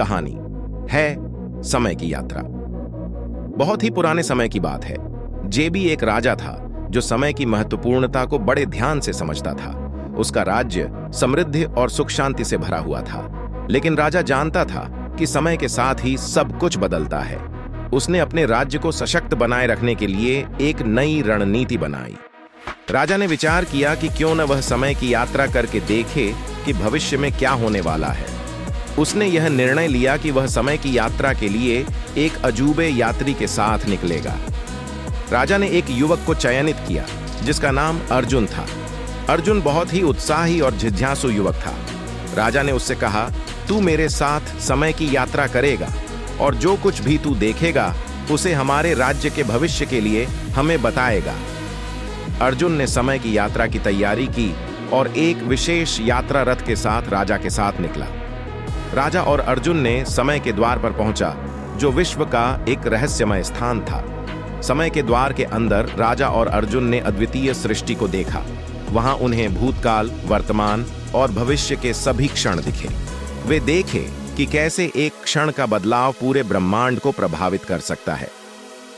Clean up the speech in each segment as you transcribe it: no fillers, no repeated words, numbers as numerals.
कहानी है समय की यात्रा। बहुत ही पुराने समय की बात है। जेबी एक राजा था जो समय की महत्वपूर्णता को बड़े ध्यान से समझता था। उसका राज्य समृद्धि और सुख शांति से भरा हुआ था, लेकिन राजा जानता था कि समय के साथ ही सब कुछ बदलता है। उसने अपने राज्य को सशक्त बनाए रखने के लिए एक नई रणनीति बनाई। राजा ने विचार किया कि क्यों न वह समय की यात्रा करके देखे कि भविष्य में क्या होने वाला है। उसने यह निर्णय लिया कि वह समय की यात्रा के लिए एक अजूबे यात्री के साथ निकलेगा। राजा ने एक युवक को चयनित किया जिसका नाम अर्जुन था। अर्जुन बहुत ही उत्साही और जिज्ञासु युवक था। राजा ने उससे कहा, तू मेरे साथ समय की यात्रा करेगा और जो कुछ भी तू देखेगा उसे हमारे राज्य के भविष्य के लिए हमें बताएगा। अर्जुन ने समय की यात्रा की तैयारी की और एक विशेष यात्रा रथ के साथ राजा के साथ निकला। राजा और अर्जुन ने समय के द्वार पर पहुंचा, जो विश्व का एक रहस्यमय स्थान था। समय के द्वार के अंदर राजा और अर्जुन ने अद्वितीय सृष्टि को देखा। वहां उन्हें भूतकाल, वर्तमान और भविष्य के सभी क्षण दिखे। वे देखे कि कैसे एक क्षण का बदलाव पूरे ब्रह्मांड को प्रभावित कर सकता है।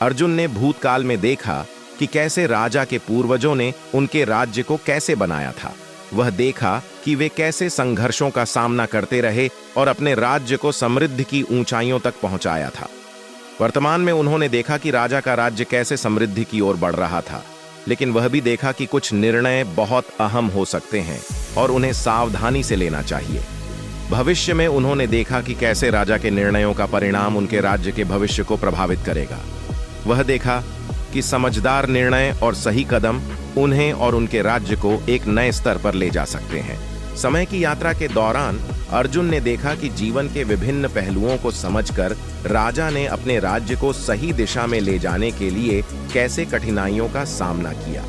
अर्जुन ने भूतकाल में देखा कि कैसे राजा के पूर्वजों ने उनके राज्य को कैसे बनाया था। वह देखा कि वे कैसे संघर्षों का सामना करते रहे और अपने राज्य को समृद्धि की ऊंचाइयों तक पहुंचाया था। वर्तमान में उन्होंने देखा कि राजा का राज्य कैसे समृद्धि की ओर बढ़ रहा था, लेकिन वह भी देखा कि कुछ निर्णय बहुत अहम हो सकते हैं और उन्हें सावधानी से लेना चाहिए। भविष्य में उन्होंने देखा कि कैसे राजा के निर्णयों का परिणाम उनके राज्य के भविष्य को प्रभावित करेगा। वह देखा कि समझदार निर्णय और सही कदम उन्हें और उनके राज्य को एक नए स्तर पर ले जा सकते हैं। समय की यात्रा के दौरान अर्जुन ने देखा कि जीवन के विभिन्न पहलुओं को समझकर राजा ने अपने राज्य को सही दिशा में ले जाने के लिए कैसे कठिनाइयों का सामना किया।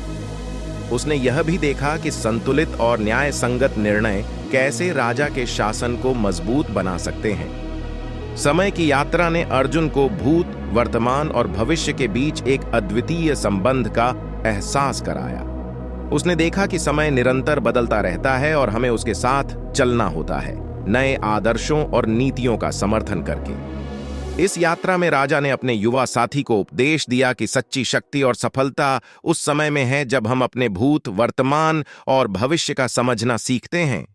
उसने यह भी देखा कि संतुलित और न्याय संगत निर्णय कैसे राजा के शासन को मजबूत बना सकते हैं। समय की यात्रा ने अर्जुन को भूत, वर्तमान और भविष्य के बीच एक अद्वितीय संबंध का एहसास कराया। उसने देखा कि समय निरंतर बदलता रहता है और हमें उसके साथ चलना होता है, नए आदर्शों और नीतियों का समर्थन करके। इस यात्रा में राजा ने अपने युवा साथी को उपदेश दिया कि सच्ची शक्ति और सफलता उस समय में है जब हम अपने भूत, वर्तमान और भविष्य का समझना सीखते हैं।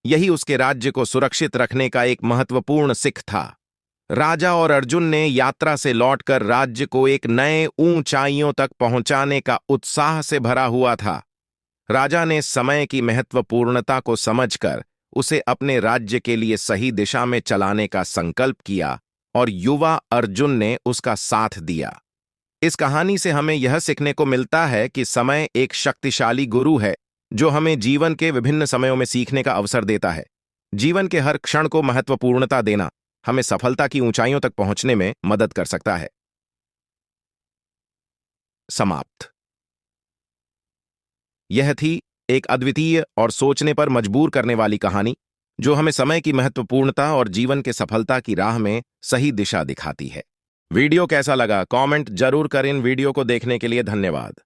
यही उसके राज्य को सुरक्षित रखने का एक महत्वपूर्ण सीख था। राजा और अर्जुन ने यात्रा से लौटकर राज्य को एक नए ऊंचाइयों तक पहुंचाने का उत्साह से भरा हुआ था। राजा ने समय की महत्वपूर्णता को समझकर उसे अपने राज्य के लिए सही दिशा में चलाने का संकल्प किया और युवा अर्जुन ने उसका साथ दिया। इस कहानी से हमें यह सीखने को मिलता है कि समय एक शक्तिशाली गुरु है जो हमें जीवन के विभिन्न समयों में सीखने का अवसर देता है। जीवन के हर क्षण को महत्वपूर्णता देना हमें सफलता की ऊंचाइयों तक पहुंचने में मदद कर सकता है। समाप्त। यह थी एक अद्वितीय और सोचने पर मजबूर करने वाली कहानी जो हमें समय की महत्वपूर्णता और जीवन के सफलता की राह में सही दिशा दिखाती है। वीडियो कैसा लगा कमेंट जरूर करें। वीडियो को देखने के लिए धन्यवाद।